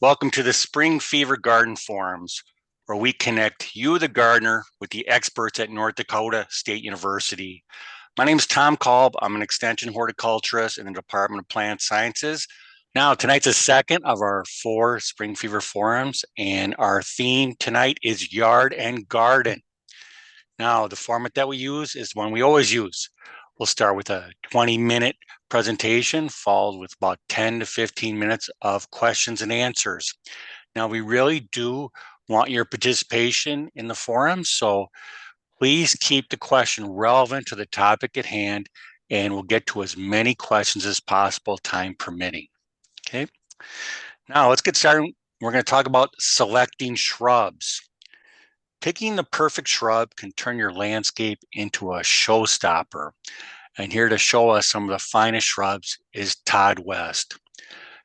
Welcome to the Spring Fever Garden Forums, where we connect you, the gardener, with the experts at North Dakota State University. My name is Tom Kolb. I'm an extension horticulturist in the Department of Plant Sciences. Now, tonight's the second of our 4 Spring Fever Forums, and our theme tonight is yard and garden. Now, the format that we use is one we always use. We'll start with a 20-minute presentation, followed with about 10 to 15 minutes of questions and answers. Now, we really do want your participation in the forum, so please keep the question relevant to the topic at hand, and we'll get to as many questions as possible, time permitting. Okay, now let's get started. We're going to talk about selecting shrubs. Picking the perfect shrub can turn your landscape into a showstopper. And here to show us some of the finest shrubs is Todd West.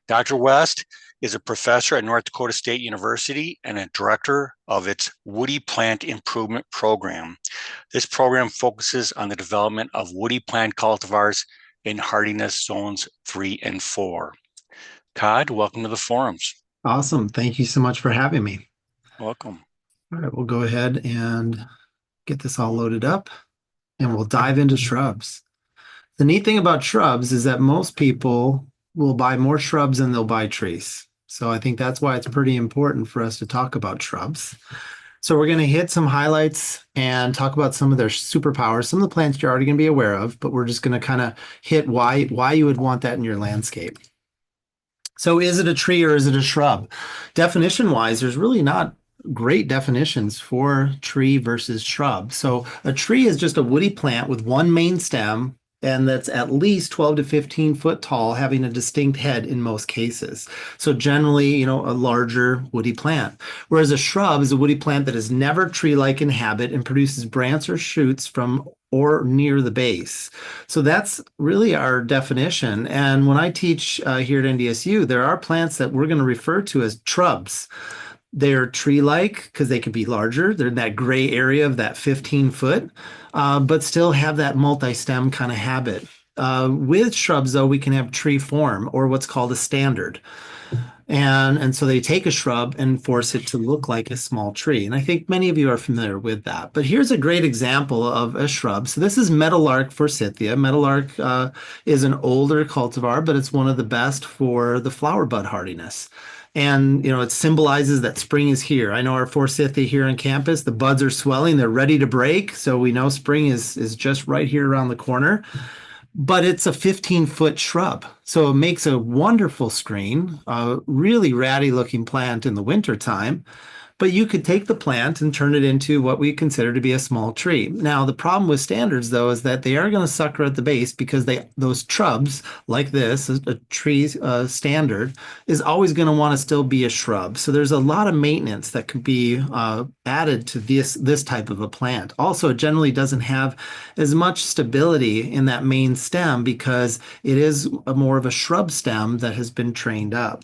Dr. West is a professor at North Dakota State University and a director of its Woody Plant Improvement Program. This program focuses on the development of woody plant cultivars in hardiness zones 3 and 4. Todd, welcome to the forums. Awesome. Thank you so much for having me. Welcome. All right, we'll go ahead and get this all loaded up and we'll dive into shrubs. The neat thing about shrubs is that most people will buy more shrubs than they'll buy trees. So I think that's why it's pretty important for us to talk about shrubs. So we're going to hit some highlights and talk about some of their superpowers, some of the plants you're already going to be aware of, but we're just going to kind of hit why you would want that in your landscape. So is it a tree or is it a shrub? Definition-wise, there's really not great definitions for tree versus shrub. So a tree is just a woody plant with one main stem and that's at least 12 to 15 foot tall, having a distinct head in most cases. So generally, a larger woody plant. Whereas a shrub is a woody plant that is never tree-like in habit and produces branches or shoots from or near the base. So that's really our definition. And when I teach here at NDSU, there are plants that we're going to refer to as shrubs. They're tree-like because they can be larger. They're in that gray area of that 15 foot, but still have that multi-stem kind of habit. With shrubs, though, we can have tree form or what's called a standard. And so they take a shrub and force it to look like a small tree. And I think many of you are familiar with that. But here's a great example of a shrub. So this is Meadowlark forsythia. Meadowlark is an older cultivar, but it's one of the best for the flower bud hardiness. And, it symbolizes that spring is here. I know our forsythia here on campus, the buds are swelling, they're ready to break. So we know spring is just right here around the corner. But it's a 15-foot shrub. So it makes a wonderful screen, a really ratty looking plant in the wintertime. But you could take the plant and turn it into what we consider to be a small tree. Now, the problem with standards, though, is that they are going to sucker at the base because those shrubs, like this, a tree standard, is always going to want to still be a shrub. So there's a lot of maintenance that could be added to this type of a plant. Also, it generally doesn't have as much stability in that main stem because it is more of a shrub stem that has been trained up.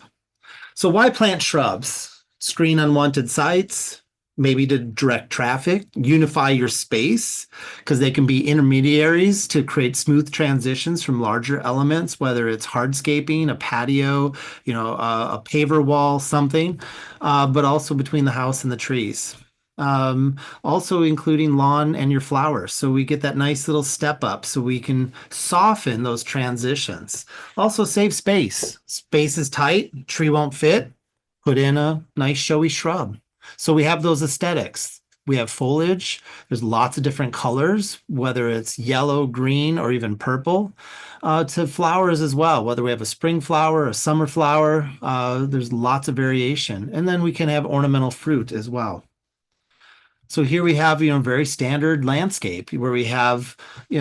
So why plant shrubs? Screen unwanted sites, maybe to direct traffic, unify your space, because they can be intermediaries to create smooth transitions from larger elements, whether it's hardscaping, a patio, a paver wall, something, but also between the house and the trees. Also including lawn and your flowers. So we get that nice little step up so we can soften those transitions. Also save space. Space is tight, tree won't fit. Put in a nice showy shrub. So we have those aesthetics. We have foliage. There's lots of different colors, whether it's yellow, green, or even purple, to flowers as well, whether we have a spring flower, a summer flower, there's lots of variation. And then we can have ornamental fruit as well. So here we have, very standard landscape where we have,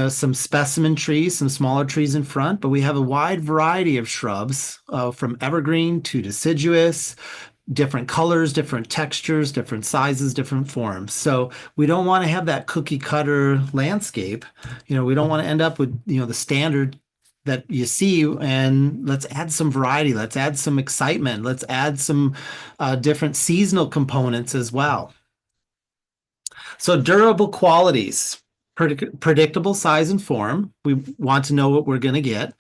some specimen trees, some smaller trees in front, but we have a wide variety of shrubs from evergreen to deciduous, different colors, different textures, different sizes, different forms. So we don't want to have that cookie cutter landscape. We don't want to end up with, the standard that you see, and let's add some variety. Let's add some excitement. Let's add some different seasonal components as well. So durable qualities. Predictable size and form. We want to know what we're going to get.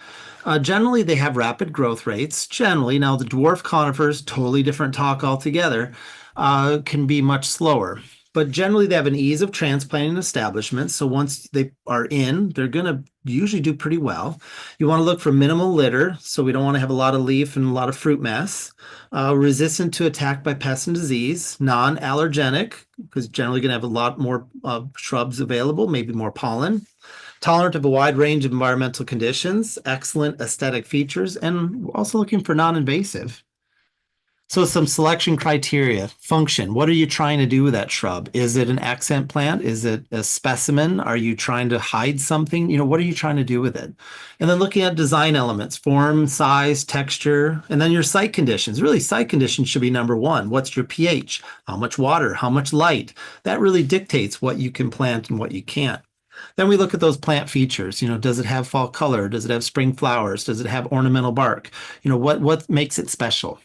Generally, they have rapid growth rates. Generally, now the dwarf conifers, totally different talk altogether, can be much slower. But generally, they have an ease of transplanting establishment. So once they are in, they're going to usually do pretty well. You want to look for minimal litter. So we don't want to have a lot of leaf and a lot of fruit mess. Resistant to attack by pests and disease. Non-allergenic, because generally going to have a lot more shrubs available, maybe more pollen. Tolerant of a wide range of environmental conditions. Excellent aesthetic features. And we're also looking for non-invasive. So some selection criteria. Function. What are you trying to do with that shrub? Is it an accent plant? Is it a specimen? Are you trying to hide something? What are you trying to do with it? And then looking at design elements, form, size, texture, and then your site conditions. Really, site conditions should be number one. What's your pH? How much water? How much light? That really dictates what you can plant and what you can't. Then we look at those plant features. Does it have fall color? Does it have spring flowers? Does it have ornamental bark? What makes it special?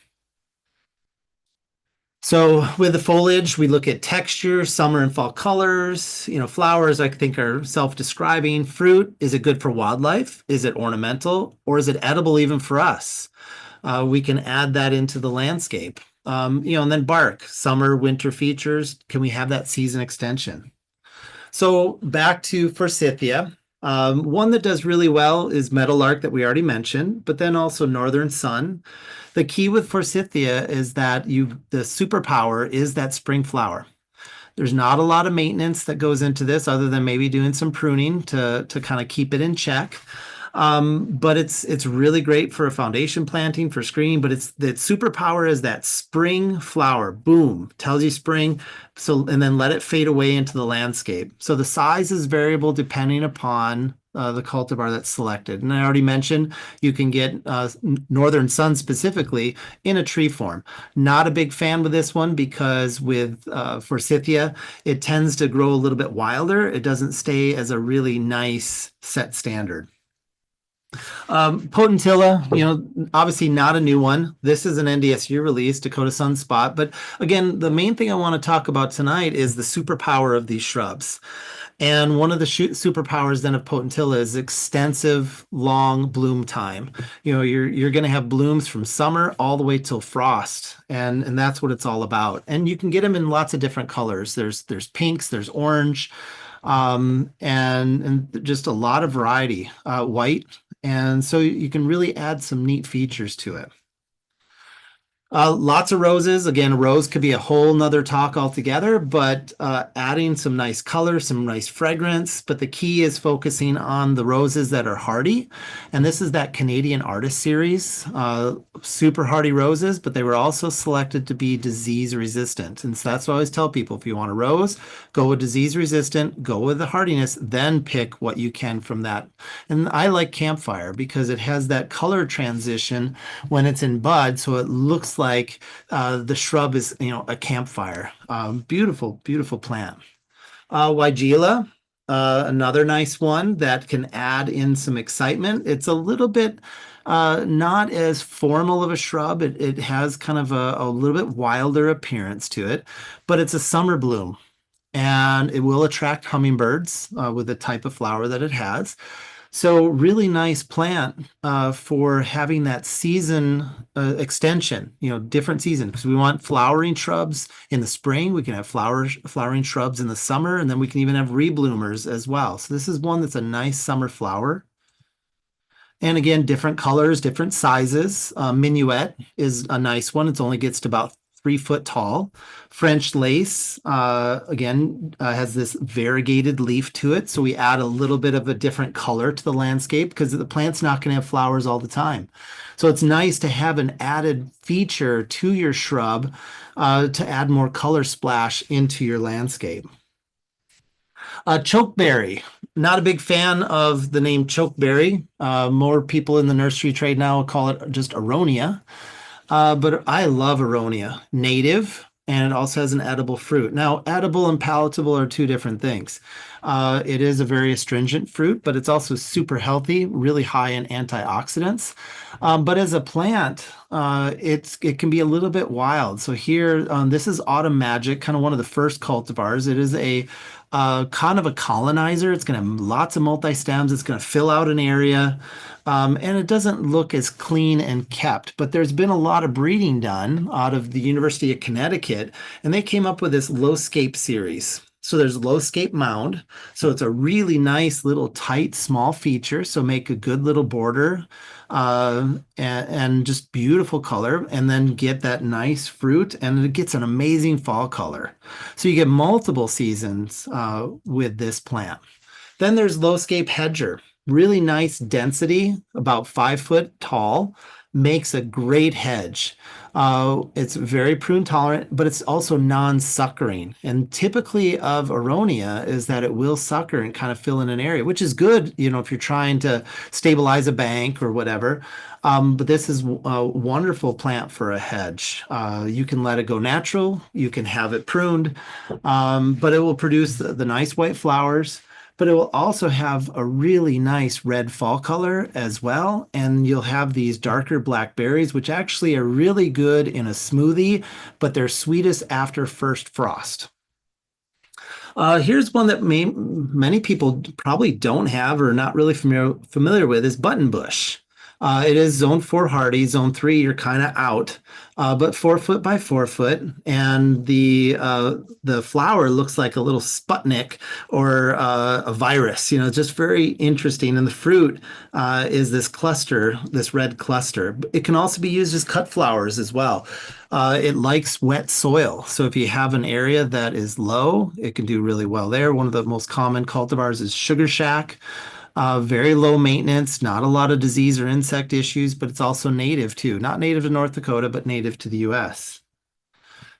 So with the foliage, we look at texture, summer and fall colors. Flowers I think are self-describing. Fruit, is it good for wildlife? Is it ornamental? Or is it edible even for us? We can add that into the landscape. And then bark, summer, winter features. Can we have that season extension? So back to forsythia. One that does really well is meadowlark that we already mentioned, but then also northern sun. The key with forsythia is that the superpower is that spring flower. There's not a lot of maintenance that goes into this other than maybe doing some pruning to kind of keep it in check. But it's really great for a foundation planting, for screening, but the superpower is that spring flower. Boom, tells you spring. So, and then let it fade away into the landscape. So the size is variable depending upon the cultivar that's selected. And I already mentioned you can get northern sun specifically in a tree form. Not a big fan with this one because with forsythia, it tends to grow a little bit wilder. It doesn't stay as a really nice set standard. Potentilla, obviously not a new one. This is an NDSU release, Dakota Sunspot. But again, the main thing I want to talk about tonight is the superpower of these shrubs. And one of the superpowers then of potentilla is extensive long bloom time. You're going to have blooms from summer all the way till frost, and that's what it's all about. And you can get them in lots of different colors. There's pinks, there's orange, and just a lot of variety. White. And so you can really add some neat features to it. Lots of roses. Again, a rose could be a whole nother talk altogether, but adding some nice color, some nice fragrance. But the key is focusing on the roses that are hardy. And this is that Canadian Artist Series, super hardy roses, but they were also selected to be disease resistant. And so that's what I always tell people. If you want a rose, go with disease resistant, go with the hardiness, then pick what you can from that. And I like Campfire because it has that color transition when it's in bud. So it looks like the shrub is, a campfire. Beautiful, beautiful plant. Weigela, another nice one that can add in some excitement. It's a little bit not as formal of a shrub. It has kind of a little bit wilder appearance to it, but it's a summer bloom. And it will attract hummingbirds with the type of flower that it has. So really nice plant for having that season extension, different season, because we want flowering shrubs in the spring. We can have flowering shrubs in the summer, and then we can even have rebloomers as well. So this is one that's a nice summer flower. And again, different colors, different sizes. Minuet is a nice one. It only gets to about 3 foot tall. French lace, again, has this variegated leaf to it. So we add a little bit of a different color to the landscape because the plant's not going to have flowers all the time. So it's nice to have an added feature to your shrub to add more color splash into your landscape. Chokeberry. Not a big fan of the name chokeberry. More people in the nursery trade now call it just aronia. But I love aronia. Native, and it also has an edible fruit. Now, edible and palatable are two different things. It is a very astringent fruit, but it's also super healthy, really high in antioxidants. But as a plant, it can be a little bit wild. So here, this is Autumn Magic, kind of one of the first cultivars. It is a kind of a colonizer. It's going to have lots of multi-stems. It's going to fill out an area. And it doesn't look as clean and kept, but there's been a lot of breeding done out of the University of Connecticut, and they came up with this low-scape series. So there's low-scape mound. So it's a really nice little tight, small feature. So make a good little border and just beautiful color, and then get that nice fruit, and it gets an amazing fall color. So you get multiple seasons with this plant. Then there's low-scape hedger. Really nice density, about 5 foot tall, makes a great hedge. It's very prune tolerant, but it's also non-suckering. And typically of Aronia is that it will sucker and kind of fill in an area, which is good, if you're trying to stabilize a bank or whatever. But this is a wonderful plant for a hedge. You can let it go natural, you can have it pruned, but it will produce the nice white flowers. But it will also have a really nice red fall color as well. And you'll have these darker black berries, which actually are really good in a smoothie, but they're sweetest after first frost. Here's one that many people probably don't have or not really familiar with is buttonbush. It is zone 4 hardy, zone 3 you're kind of out, but 4 foot by 4 foot, and the flower looks like a little Sputnik or a virus. Just very interesting. And the fruit is this cluster, this red cluster. It can also be used as cut flowers as well. It likes wet soil, so if you have an area that is low, it can do really well there. One of the most common cultivars is Sugar Shack. Very low maintenance, not a lot of disease or insect issues, but it's also native too. Not native to North Dakota, but native to the US.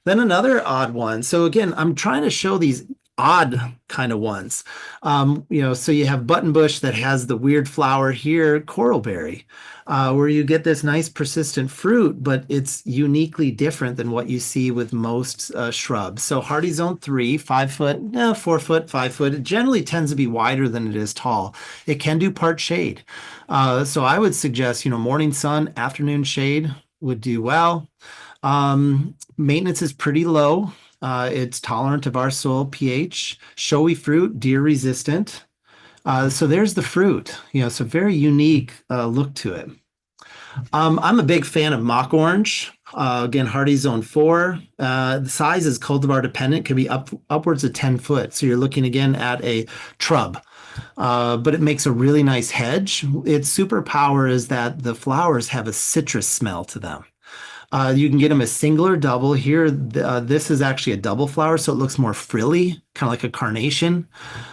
Then another odd one. So again, I'm trying to show these odd kind of ones. So you have buttonbush that has the weird flower here, coralberry, where you get this nice persistent fruit, but it's uniquely different than what you see with most shrubs. So hardy zone 3, 5 foot, 4 foot, 5 foot, it generally tends to be wider than it is tall. It can do part shade. So I would suggest, morning sun, afternoon shade would do well. Maintenance is pretty low. It's tolerant of our soil pH, showy fruit, deer resistant. So there's the fruit, so very unique look to it. I'm a big fan of mock orange. Again, hardy zone 4. The size is cultivar dependent, can be upwards of 10 foot. So you're looking again at a shrub. But it makes a really nice hedge. Its superpower is that the flowers have a citrus smell to them. You can get them as single or double. Here, this is actually a double flower, so it looks more frilly, kind of like a carnation.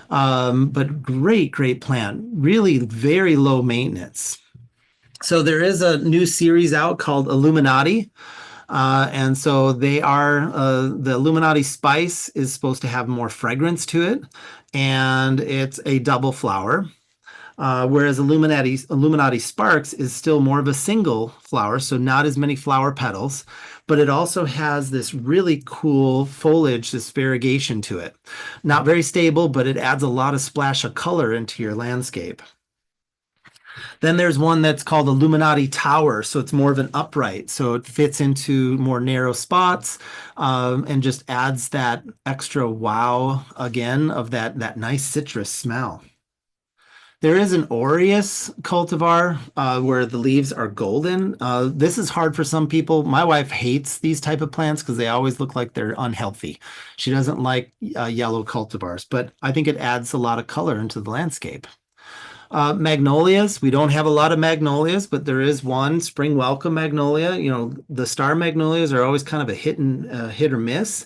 But great, great plant. Really very low maintenance. So there is a new series out called Illuminati. And so the Illuminati spice is supposed to have more fragrance to it. And it's a double flower. Whereas Illuminati Sparks is still more of a single flower, so not as many flower petals, but it also has this really cool foliage, this variegation to it. Not very stable, but it adds a lot of splash of color into your landscape. Then there's one that's called Illuminati Tower, so it's more of an upright, so it fits into more narrow spots and just adds that extra wow again of that nice citrus smell. There is an aureus cultivar where the leaves are golden. This is hard for some people. My wife hates these type of plants because they always look like they're unhealthy. She doesn't like yellow cultivars, but I think it adds a lot of color into the landscape. Magnolias, we don't have a lot of magnolias, but there is one, Spring Welcome Magnolia. The star magnolias are always kind of a hit or miss.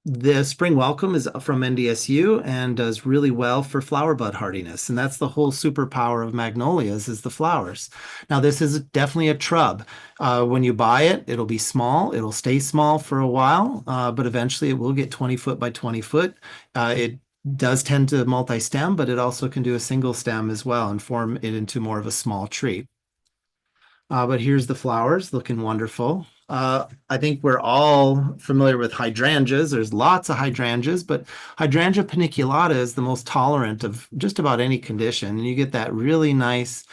The Spring Welcome is from NDSU and does really well for flower bud hardiness. And that's the whole superpower of magnolias is the flowers. Now, this is definitely a shrub. When you buy it, it'll be small. It'll stay small for a while, but eventually it will get 20 foot by 20 foot. It does tend to multi-stem, but it also can do a single stem as well and form it into more of a small tree. But here's the flowers looking wonderful. I think we're all familiar with hydrangeas. There's lots of hydrangeas, but hydrangea paniculata is the most tolerant of just about any condition. And you get that really nice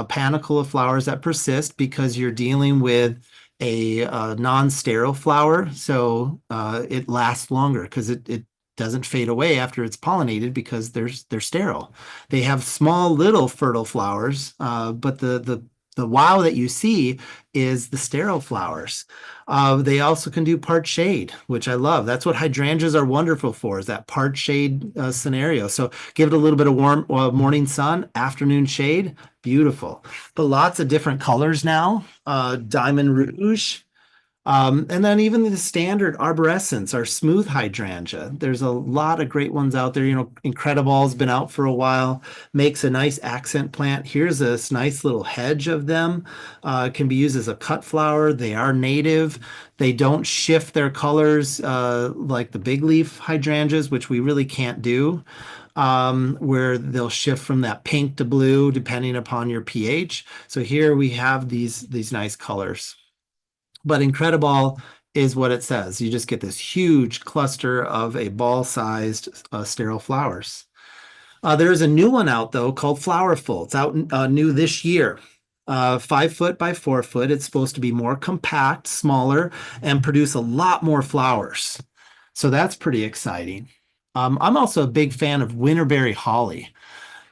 panicle of flowers that persist because you're dealing with a non-sterile flower. So it lasts longer because it doesn't fade away after it's pollinated because they're sterile. They have small little fertile flowers, but the wow that you see is the sterile flowers. They also can do part shade, which I love. That's what hydrangeas are wonderful for, is that part shade scenario. So give it a little bit of warm morning sun, afternoon shade, beautiful. But lots of different colors now. Diamond rouge, and then even the standard arborescents are smooth hydrangea. There's a lot of great ones out there. You know, Incredible's been out for a while, makes a nice accent plant. Here's this nice little hedge of them. Can be used as a cut flower. They are native. They don't shift their colors like the big leaf hydrangeas, which we really can't do. Where they'll shift from that pink to blue depending upon your pH. So here we have these nice colors. But Incredible is what it says. You just get this huge cluster of a ball-sized sterile flowers. There's a new one out though called Flowerful. It's out new this year. 5 foot by 4 foot. It's supposed to be more compact, smaller, and produce a lot more flowers. So that's pretty exciting. I'm also a big fan of Winterberry Holly.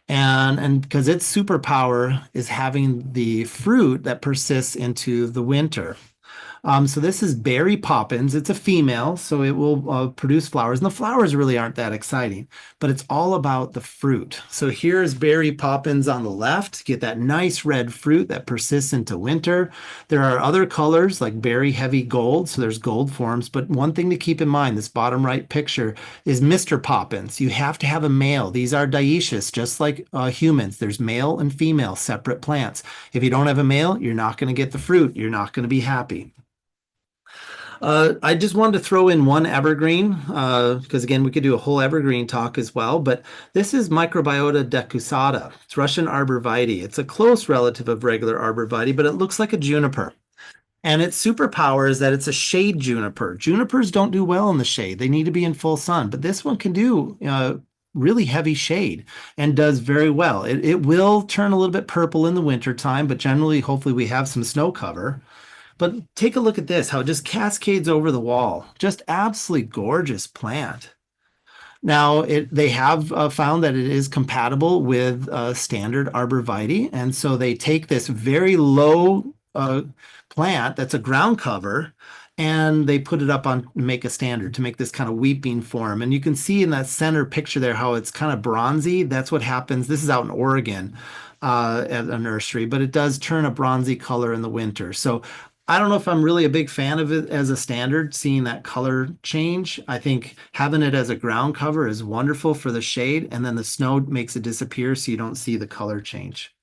And because its superpower is having the fruit that persists into the winter. So this is Berry Poppins. It's a female, so it will produce flowers. And the flowers really aren't that exciting, but it's all about the fruit. So here's Berry Poppins on the left. Get that nice red fruit that persists into winter. There are other colors like Berry Heavy Gold, so there's gold forms. But one thing to keep in mind, this bottom right picture is Mr. Poppins. You have to have a male. These are dioecious, just like humans. There's male and female separate plants. If you don't have a male, you're not going to get the fruit. You're not going to be happy. I just wanted to throw in one evergreen because again, we could do a whole evergreen talk as well, but this is Microbiota decusata. It's Russian arborvitae. It's a close relative of regular arborvitae, but it looks like a juniper. And its superpower is that it's a shade juniper. Junipers don't do well in the shade. They need to be in full sun, but this one can do really heavy shade and does very well. It will turn a little bit purple in the winter time, but generally, hopefully we have some snow cover. But take a look at this, how it just cascades over the wall. Just absolutely gorgeous plant. Now, they have found that it is compatible with standard arborvitae. And so they take this very low plant that's a ground cover and they put it up on make a standard to make this kind of weeping form. And you can see in that center picture there how it's kind of bronzy. That's what happens. This is out in Oregon at a nursery, but it does turn a bronzy color in the winter. So I don't know if I'm really a big fan of it as a standard, seeing that color change. I think having it as a ground cover is wonderful for the shade, and then the snow makes it disappear so you don't see the color change.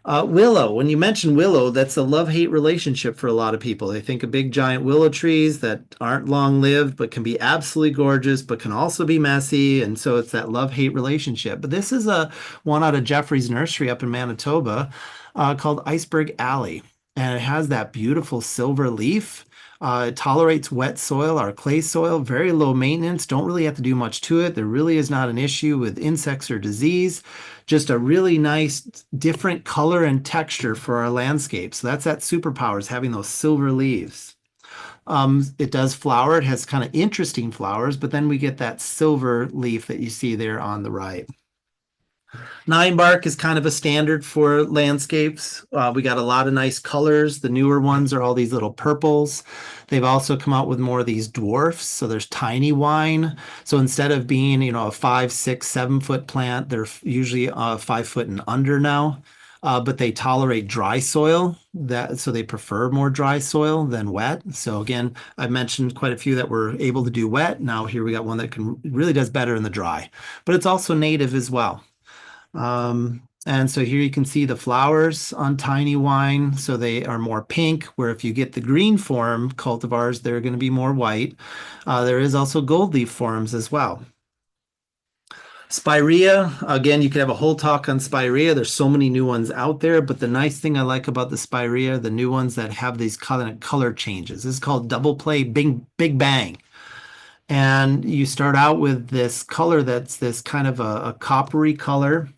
Willow, when you mention willow, that's a love-hate relationship for a lot of people. They think of big giant willow trees that aren't long-lived, but can be absolutely gorgeous, but can also be messy. And so it's that love-hate relationship. But this is a one out of Jeffrey's nursery up in Manitoba called Iceberg Alley. And it has that beautiful silver leaf. It tolerates wet soil or clay soil, very low maintenance. Don't really have to do much to it. There really is not an issue with insects or disease. Just a really nice, different color and texture for our landscape. So that's that superpower, is having those silver leaves. It does flower. It has kind of interesting flowers, but then we get that silver leaf that you see there on the right. Nine bark is kind of a standard for landscapes. We got a lot of nice colors. The newer ones are all these little purples. They've also come out with more of these dwarfs. So there's tiny wine. So instead of being, a 5, 6, 7 foot plant, they're usually 5 foot and under now. But they tolerate dry soil, so they prefer more dry soil than wet. So again, I've mentioned quite a few that were able to do wet. Now here we got one that really does better in the dry, but it's also native as well. And so here you can see the flowers on tiny wine. So they are more pink, where if you get the green form cultivars, they're going to be more white. There is also gold leaf forms as well. Spirea, again, you could have a whole talk on Spirea. There's so many new ones out there, but the nice thing I like about the Spirea, the new ones that have these color changes. This is called double play big bang. And you start out with this color that's this kind of a coppery color.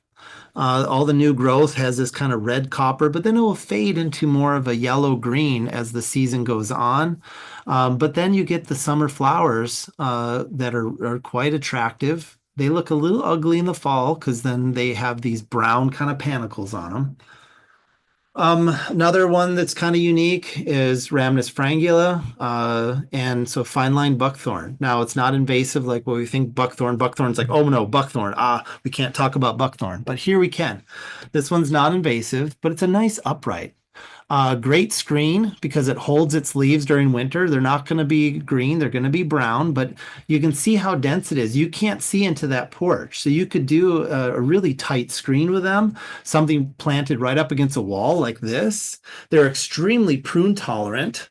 All the new growth has this kind of red copper, but then it will fade into more of a yellow green as the season goes on. But then you get the summer flowers that are quite attractive. They look a little ugly in the fall because then they have these brown kind of panicles on them. Another one that's kind of unique is Rhamnus frangula, and so fine line buckthorn. Now it's not invasive like what we think buckthorn. Buckthorn's like, oh no, buckthorn. We can't talk about buckthorn, but here we can. This one's not invasive, but it's a nice upright. Great screen because it holds its leaves during winter. They're not going to be green, they're going to be brown, but you can see how dense it is. You can't see into that porch. So you could do a really tight screen with them, something planted right up against a wall like this. They're extremely prune tolerant.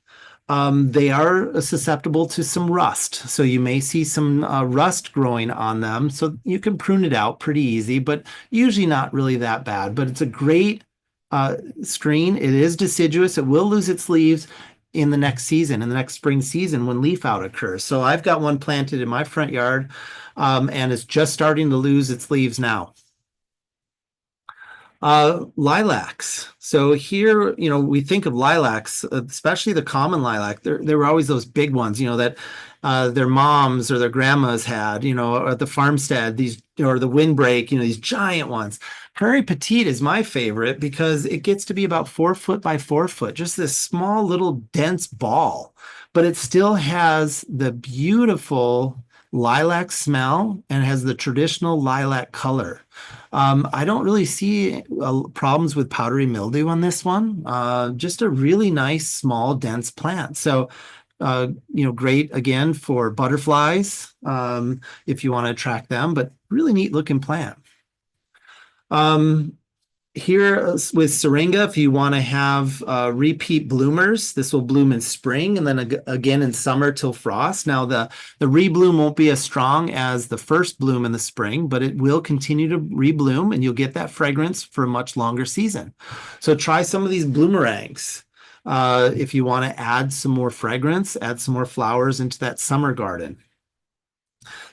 They are susceptible to some rust. So you may see some rust growing on them. So you can prune it out pretty easy, but usually not really that bad. But it's a great screen. It is deciduous. It will lose its leaves in the next season, in the next spring season when leaf out occurs. So I've got one planted in my front yard, and it's just starting to lose its leaves now. Lilacs. So here, we think of lilacs, especially the common lilac. There were always those big ones, that their moms or their grandmas had, or at the farmstead, these, or the windbreak, these giant ones. Prairie Petite is my favorite because it gets to be about 4 foot by 4 foot, just this small little dense ball, but it still has the beautiful lilac smell and has the traditional lilac color. I don't really see problems with powdery mildew on this one. Just a really nice, small, dense plant. So, great again for butterflies if you want to attract them, but really neat looking plant. Here with Syringa, if you want to have repeat bloomers, this will bloom in spring and then again in summer till frost. Now the rebloom won't be as strong as the first bloom in the spring, but it will continue to rebloom and you'll get that fragrance for a much longer season. So try some of these bloomerangs. If you want to add some more fragrance, add some more flowers into that summer garden.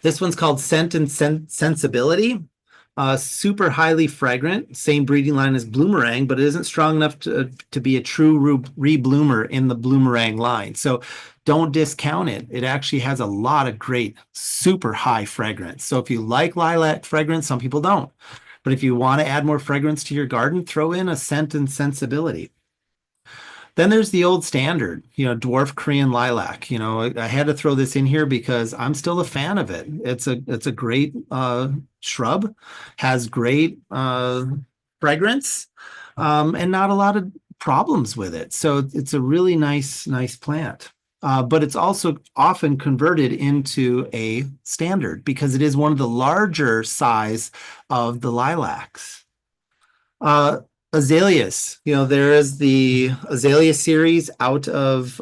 This one's called Scent and Sensibility. Super highly fragrant, same breeding line as Bloomerang, but it isn't strong enough to be a true rebloomer in the Bloomerang line. So don't discount it. It actually has a lot of great, super high fragrance. So if you like lilac fragrance, some people don't. But if you want to add more fragrance to your garden, throw in a Scent and Sensibility. Then there's the old standard, dwarf Korean lilac. I had to throw this in here because I'm still a fan of it. It's a great shrub, has great fragrance, and not a lot of problems with it. So it's a really nice plant. But it's also often converted into a standard because it is one of the larger size of the lilacs. Azaleas, there is the Azalea series out of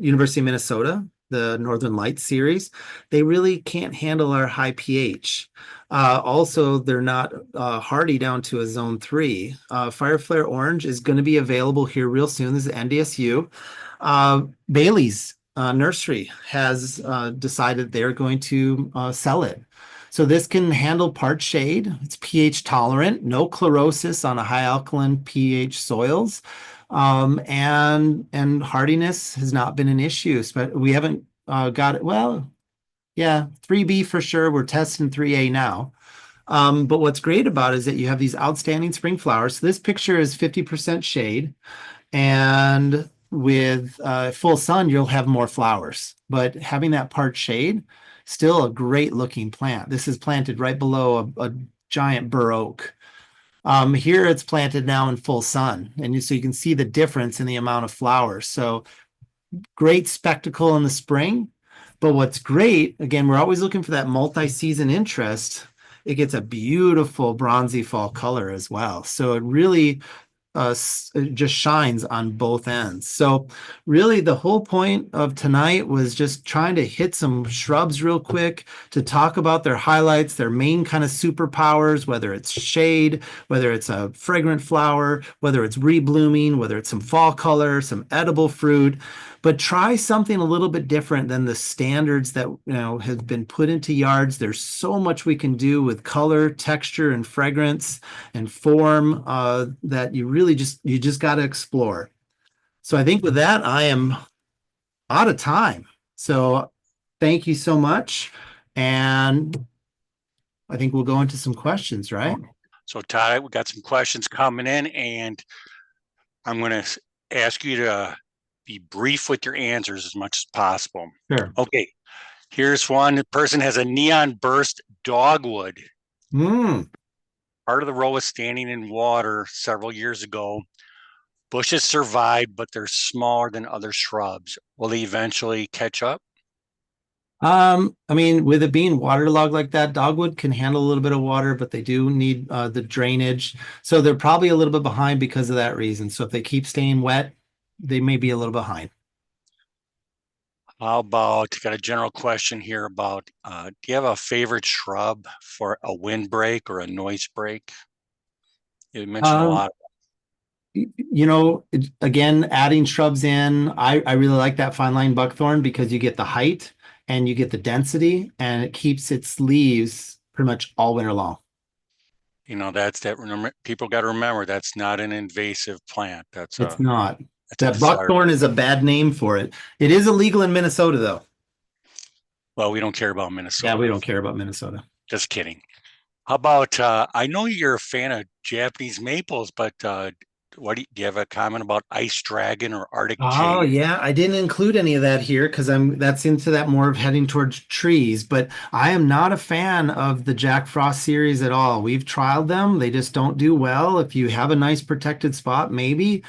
University of Minnesota, the Northern Lights series. They really can't handle our high pH. Also, they're not hardy down to a zone 3. Fire Flare Orange is going to be available here real soon. This is NDSU. Bailey's Nursery has decided they're going to sell it. So this can handle part shade. It's pH tolerant, no chlorosis on a high alkaline pH soils. And hardiness has not been an issue, but we haven't got it. Well, yeah, 3B for sure. We're testing 3A now. But what's great about it is that you have these outstanding spring flowers. So this picture is 50% shade, and with full sun, you'll have more flowers. But having that part shade, still a great looking plant. This is planted right below a giant bur oak. Here it's planted now in full sun, and so you can see the difference in the amount of flowers. So great spectacle in the spring. But what's great, again, we're always looking for that multi-season interest. It gets a beautiful bronzy fall color as well. So it really it just shines on both ends. So really the whole point of tonight was just trying to hit some shrubs real quick to talk about their highlights, their main kind of superpowers, whether it's shade, whether it's a fragrant flower, whether it's reblooming, whether it's some fall color, some edible fruit, but try something a little bit different than the standards that have been put into yards. There's so much we can do with color, texture, and fragrance and form that you just got to explore. So I think with that, I am out of time. So thank you so much. And I think we'll go into some questions, right? So Todd, we got some questions coming in, and I'm going to ask you to be brief with your answers as much as possible. Sure. Okay, here's one. The person has a neon burst dogwood. Mm. Part of the row was standing in water several years ago. Bushes survived, but they're smaller than other shrubs. Will they eventually catch up? I mean, with it being waterlogged like that, dogwood can handle a little bit of water, but they do need the drainage. So they're probably a little bit behind because of that reason. So if they keep staying wet, they may be a little behind. How about, got a general question here about, do you have a favorite shrub for a windbreak or a noise break? You mentioned a Um, lot. Again, adding shrubs in, I really like that fine line buckthorn because you get the height and you get the density and it keeps its leaves pretty much all winter long. That's that. Remember, people got to remember that's not an invasive plant. That's It's a not. that's a That desired. buckthorn is a bad name for it. It is illegal in Minnesota, though. Well, we don't care about Yeah, we Minnesota. don't care about Minnesota. Just kidding. How about? I know you're a fan of Japanese maples, but do you have a comment about ice dragon or Arctic Oh jade? yeah, I didn't include any of that here because that's into that more of heading towards trees, but I am not a fan of the Jack Frost series at all. We've tried them, they just don't do well. If you have a nice protected spot, maybe.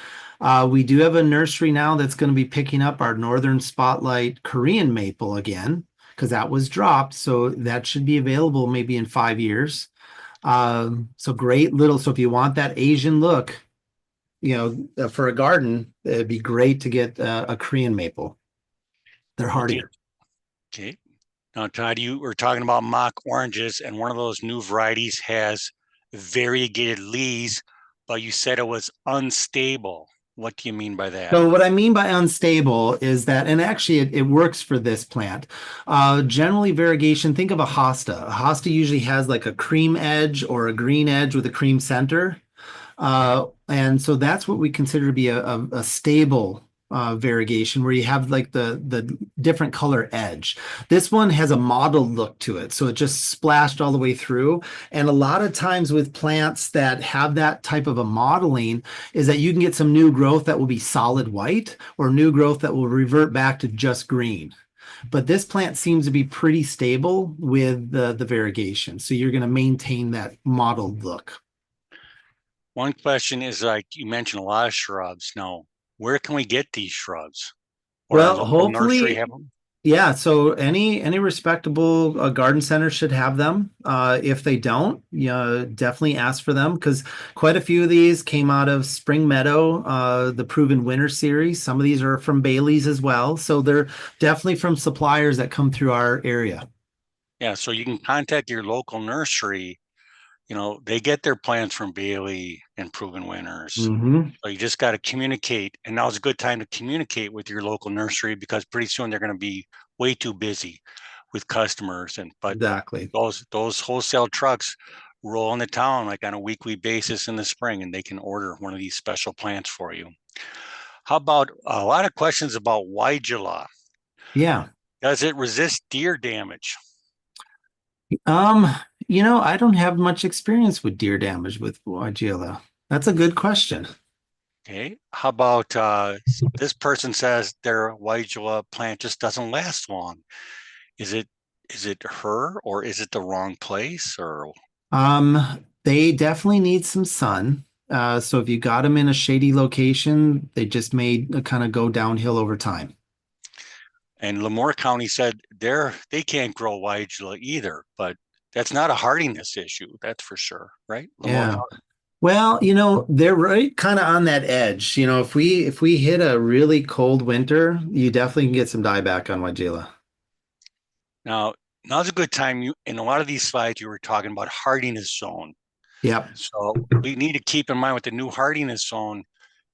We do have a nursery now that's going to be picking up our Northern Spotlight Korean maple again because that was dropped, so that should be available maybe in 5 years. So great little, so if you want that Asian look, for a garden, it'd be great to get a Korean maple. They're Okay, hardier. okay. Now, Todd, you were talking about mock oranges, and one of those new varieties has variegated leaves, but you said it was unstable. What do you mean by that? So what I mean by unstable is that, and actually it works for this plant. Generally variegation, think of a hosta. A hosta usually has like a cream edge or a green edge with a cream center. Okay. And so that's what we consider to be a stable variegation where you have like the different color edge. This one has a mottled look to it, so it just splashed all the way through. And a lot of times with plants that have that type of a modeling is that you can get some new growth that will be solid white or new growth that will revert back to just green. But this plant seems to be pretty stable with the variegation. So you're going to maintain that mottled look. One question is like you mentioned a lot of shrubs. Now, where can we get these shrubs? Or our Well, local nursery hopefully, have them? yeah. So any respectable garden center should have them. If they don't, definitely ask for them because quite a few of these came out of Spring Meadow, the Proven Winter series. Some of these are from Bailey's as well. So they're definitely from suppliers that come through our area. Yeah, so you can contact your local nursery. They get their plants from Bailey and Proven Winners. Hmm. So you just got to communicate. And now's a good time to communicate with your local nursery because pretty soon they're going to be way too busy with customers. But Exactly. those wholesale trucks roll into town like on a weekly basis in the spring, and they can order one of these special plants for you. How about a lot of questions about Weigela? Yeah. Does it resist deer damage? Um, I don't have much experience with deer damage with Weigela. That's a good question. Okay. How about this person says their Weigela plant just doesn't last long? Is it is it her or is it the wrong place or They definitely need some sun. So if you got them in a shady location, they just may kind of go downhill over time. and Lamore County said they can't grow Weigela either, but that's not a hardiness issue, that's for sure, right? Lamore Yeah. County. Well, they're right kind of on that edge. If we hit a really cold winter, you definitely can get some dieback on Weigela. Now, now's a good time. You in a lot of these slides, you were talking about hardiness zone. Yep. So we need to keep in mind with the new hardiness zone,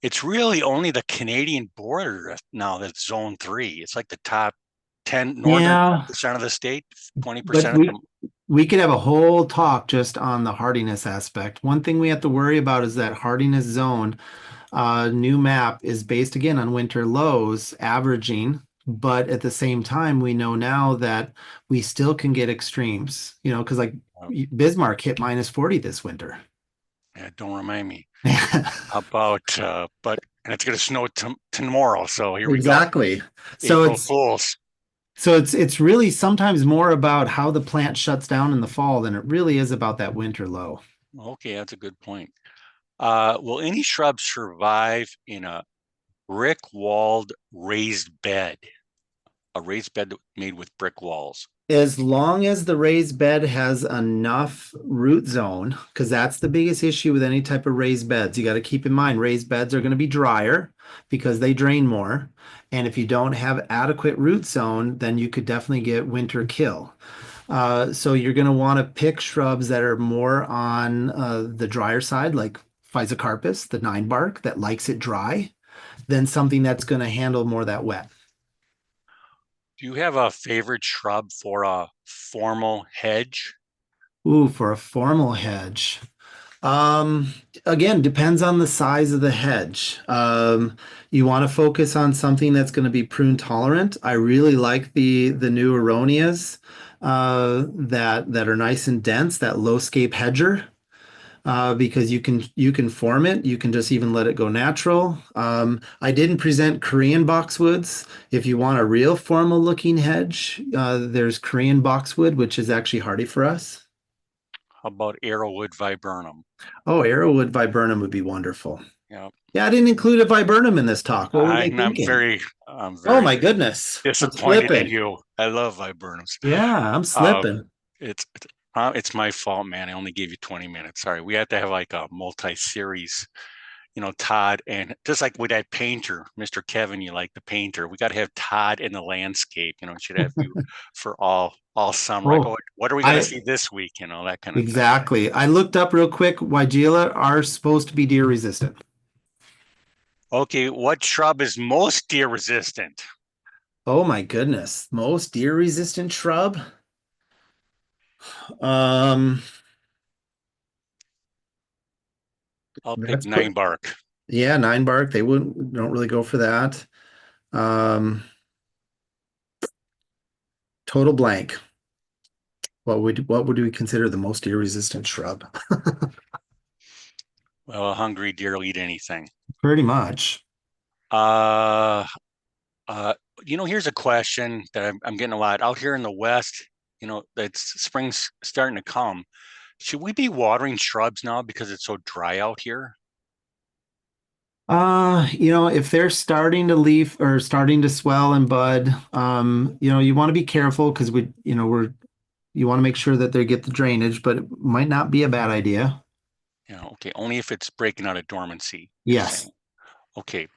it's really only the Canadian border now that's zone three. It's like the top 10 northern Yeah, 10% of the state, but 20% of the. we could have a whole talk just on the hardiness aspect. One thing we have to worry about is that hardiness zone new map is based again on winter lows averaging, but at the same time, we know now that we still can get extremes, because like Bismarck hit -40 this winter. Yeah, don't remind me about, but and it's going to snow tomorrow. So here we go. Exactly. So April it's Fools. so it's really sometimes more about how the plant shuts down in the fall than it really is about that winter low. Okay, that's a good point. Will any shrubs survive in a brick walled raised bed? A raised bed made with brick walls. As long as the raised bed has enough root zone, because that's the biggest issue with any type of raised beds. You got to keep in mind raised beds are going to be drier because they drain more. And if you don't have adequate root zone, then you could definitely get winter kill. So you're going to want to pick shrubs that are more on the drier side, like Physocarpus, the nine bark that likes it dry, than something that's going to handle more of that wet. Do you have a favorite shrub for a formal hedge? Ooh, for a formal hedge. Um, Again, depends on the size of the hedge. You want to focus on something that's going to be prune tolerant. I really like the new Aronias that are nice and dense, that low scape hedger. Because you can form it. You can just even let it go natural. I didn't present Korean boxwoods. If you want a real formal looking hedge, there's Korean boxwood, which is actually hardy for us. How about arrowwood viburnum? Oh, Arrowwood viburnum would be wonderful. Yeah, Yeah, I didn't include a viburnum in this talk. What were they I'm thinking? I'm Oh very my goodness. I'm disappointed in slipping. you. I love viburnums. Yeah, I'm Uh, slipping. it's my fault, man. I only gave you 20 minutes. Sorry. We had to have like a multi-series, Todd, and just like with that painter, Mr. Kevin, you like the painter. We got to have Todd in the landscape, should have you for all summer. Like, Oh, oh, what are we going to I see this week? That kind of thing. exactly. I looked up real quick. Weigela are supposed to be deer resistant. Okay, what shrub is most deer resistant? Oh my goodness. Most deer resistant shrub? Um, I'll pick that's put nine bark. yeah, nine bark. They wouldn't don't really go for that. Um, Total blank. What would we consider the most deer resistant shrub? Well, a hungry deer will eat anything. Pretty much. Uh, uh, here's a question that I'm getting a lot out here in the West. It's spring's starting to come. Should we be watering shrubs now because it's so dry out here? If they're starting to leaf or starting to swell and bud, you want to be careful because you want to make sure that they get the drainage, but it might not be a bad idea. Okay, only if it's breaking out of dormancy, you're Yes. saying. Okay.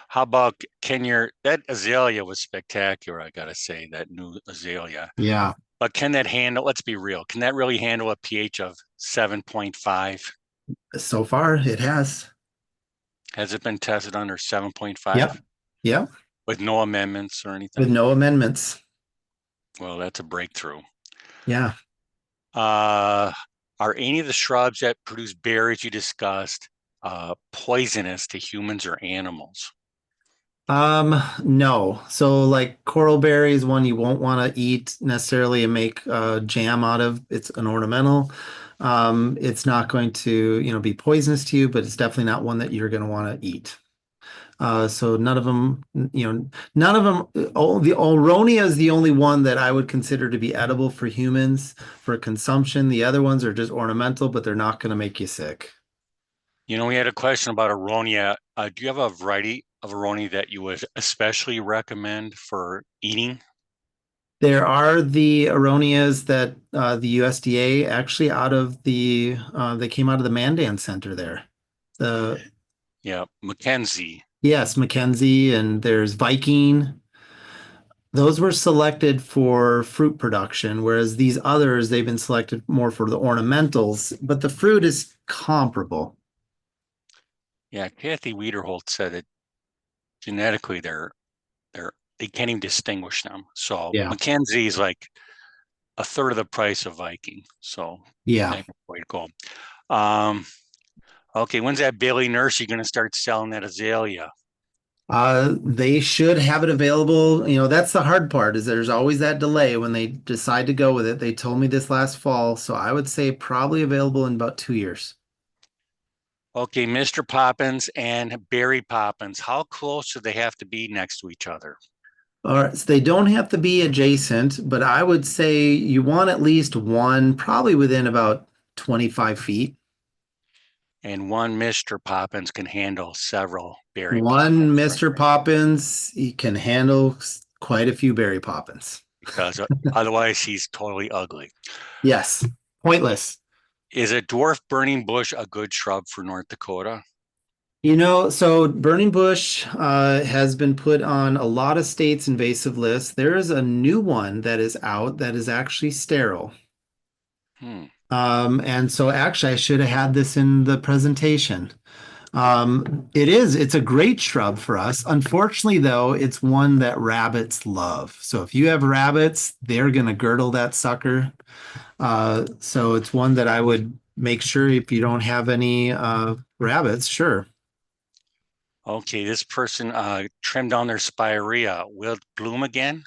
How about that azalea was spectacular, I gotta say, that new azalea. Yeah. But can that handle, let's be real, can that really handle a pH of 7.5? So far it has. Has it been tested under 7.5 Yep. Yep. with no amendments or With anything? no amendments. Well, that's a breakthrough. Yeah. Uh, are any of the shrubs that produce berries you discussed poisonous to humans or animals? No. So like coral berry is one you won't want to eat necessarily and make jam out of. It's an ornamental. It's not going to, be poisonous to you, but it's definitely not one that you're going to want to eat. So none of them, none of them. Oh, the Oronia is the only one that I would consider to be edible for humans for consumption. The other ones are just ornamental, but they're not going to make you sick. We had a question about aronia. Do you have a variety of aronia that you would especially recommend for eating? There are the Aronias that the USDA actually they came out of the Mandan Center there. The Yeah, Mackenzie. Yes, Mackenzie, and there's Viking. Those were selected for fruit production, whereas these others, they've been selected more for the ornamentals, but the fruit is comparable. Yeah, Kathy Wiederholt said that genetically they can't even distinguish them. So Yeah. Mackenzie is like a third of the price of Viking. So Yeah. that's the way to go. Um, okay, when's that Bailey Nursery going to start selling that azalea? They should have it available. That's the hard part is there's always that delay when they decide to go with it. They told me this last fall, so I would say probably available in about 2 years. Okay, Mr. Poppins and Barry Poppins, how close do they have to be next to each other? All right, so they don't have to be adjacent, but I would say you want at least one, probably within about 25 feet. And one Mr. Poppins can handle several Barry One Poppins, right? Mr. Poppins, he can handle quite a few Berry Poppins. Because otherwise he's totally ugly. Yes, pointless. Is a dwarf burning bush a good shrub for North Dakota? So burning bush has been put on a lot of states' invasive lists. There is a new one that is out that is actually sterile. Hmm. And so actually, I should have had this in the presentation. It's a great shrub for us. Unfortunately, though, it's one that rabbits love. So if you have rabbits, they're going to girdle that sucker. So it's one that I would make sure if you don't have any rabbits, sure. Okay, this person trimmed down their spirea. Will it bloom again?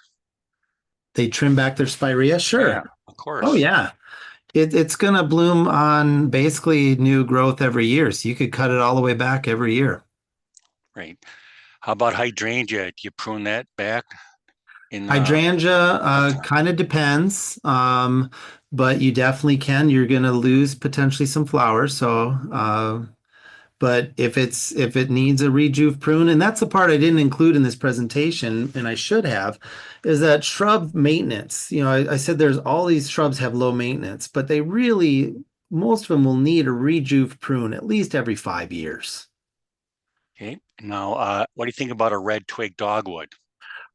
They trim back their spirea, Yeah, sure. of Oh course. yeah. It's gonna bloom on basically new growth every year. So you could cut it all the way back every year. Right. How about hydrangea? Do you prune that back in Hydrangea tough time? kind of depends, but you definitely can. You're going to lose potentially some flowers. But if it needs a rejuve prune, and that's the part I didn't include in this presentation, and I should have, is that shrub maintenance. I said there's all these shrubs have low maintenance, but they really most of them will need a rejuve prune at least every 5 years. Okay. Now, what do you think about a red twig dogwood?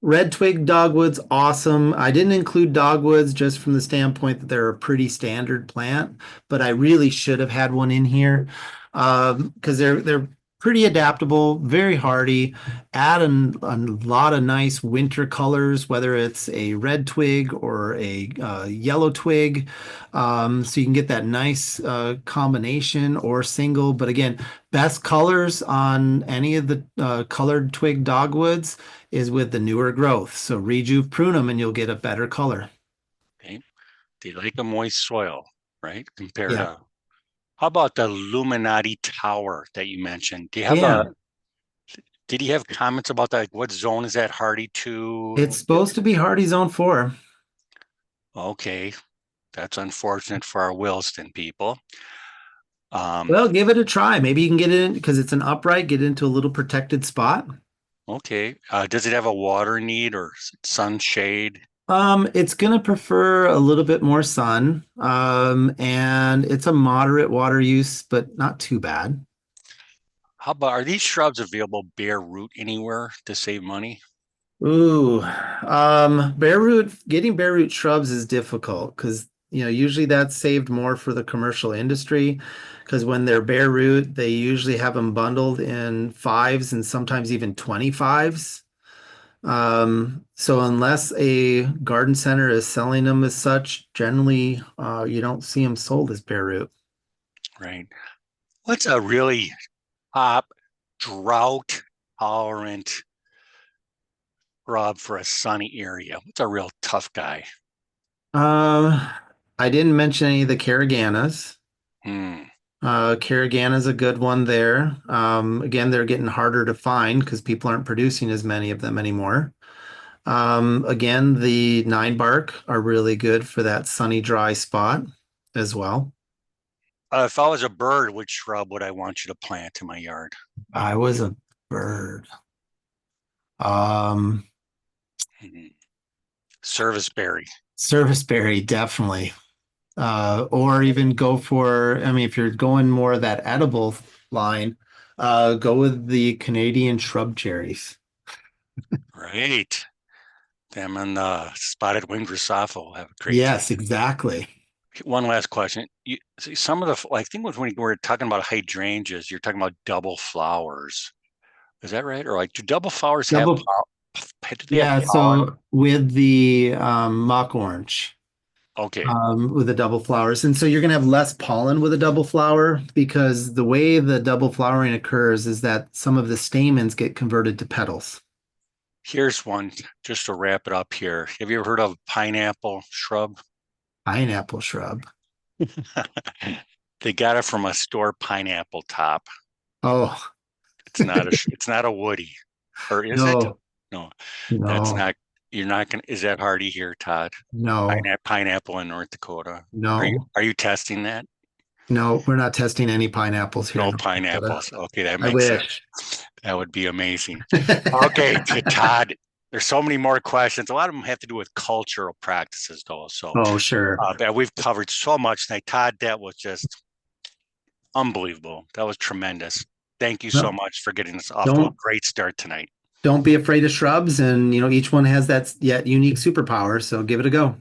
Red twig dogwoods, awesome. I didn't include dogwoods just from the standpoint that they're a pretty standard plant, but I really should have had one in here because they're pretty adaptable, very hardy. Add a lot of nice winter colors, whether it's a red twig or a yellow twig, so you can get that nice combination or single. But again, best colors on any of the colored twig dogwoods is with the newer growth. So rejuve prune them and you'll get a better color. Okay. They like a moist soil, right? Compared Yeah. to how about the Illuminati Tower that you mentioned? Do you have Yeah. did he have comments about that? Like what zone is that hardy to? It's supposed to be hardy zone 4. Okay, that's unfortunate for our Williston people. Um, Well, give it a try. Maybe you can get it in because it's an upright, get into a little protected spot. okay. Does it have a water need or sunshade? It's gonna prefer a little bit more sun. And it's a moderate water use, but not too bad. How about are these shrubs available bare root anywhere to save money? Ooh, getting bare root shrubs is difficult because usually that's saved more for the commercial industry because when they're bare root, they usually have them bundled in fives and sometimes even 25s. So unless a garden center is selling them as such, generally you don't see them sold as bare root. Right. What's a really top drought tolerant shrub for a sunny area? What's a real tough guy? Um, I didn't mention any of the Caraganas. Hmm. Caragana's a good one there. Again, they're getting harder to find because people aren't producing as many of them anymore. Again, the nine bark are really good for that sunny, dry spot as well. If I was a bird, which shrub would I want you to plant in my yard? I was a bird. Um, Hmm. Serviceberry. Serviceberry, definitely. Or even go for, I mean, if you're going more of that edible, line, go with the Canadian shrub cherries. Right. Them and spotted wing Drosophila have a great Yes, taste. exactly. One last question. You see some of the, I think when we were talking about hydrangeas, you're talking about double flowers. Is that right? Or like, do double flowers have Double, do they have yeah. pollen? So with the mock orange, Okay. with the double flowers, and so you're gonna have less pollen with a double flower because the way the double flowering occurs is that some of the stamens get converted to petals. Here's one just to wrap it up here. Have you ever heard of pineapple shrub? Pineapple shrub. They got it from a store pineapple top. Oh, It's not a woody. Or is it? no, No, that's no, not you're not gonna is that hardy here, Todd? no, Pineapple in North Dakota. no, Are you testing that? no. We're not testing any pineapples here No in North Dakota. pineapples. Okay, that I makes sense. wish. That would be amazing. Okay, Todd, there's so many more questions. A lot of them have to do with cultural practices, though. So Oh, sure. we've covered so much tonight. Todd, that was just unbelievable. That was tremendous. Thank you so No, much for getting us off to a don't great start tonight. don't be afraid of shrubs, and each one has that yet unique superpower. So give it a go.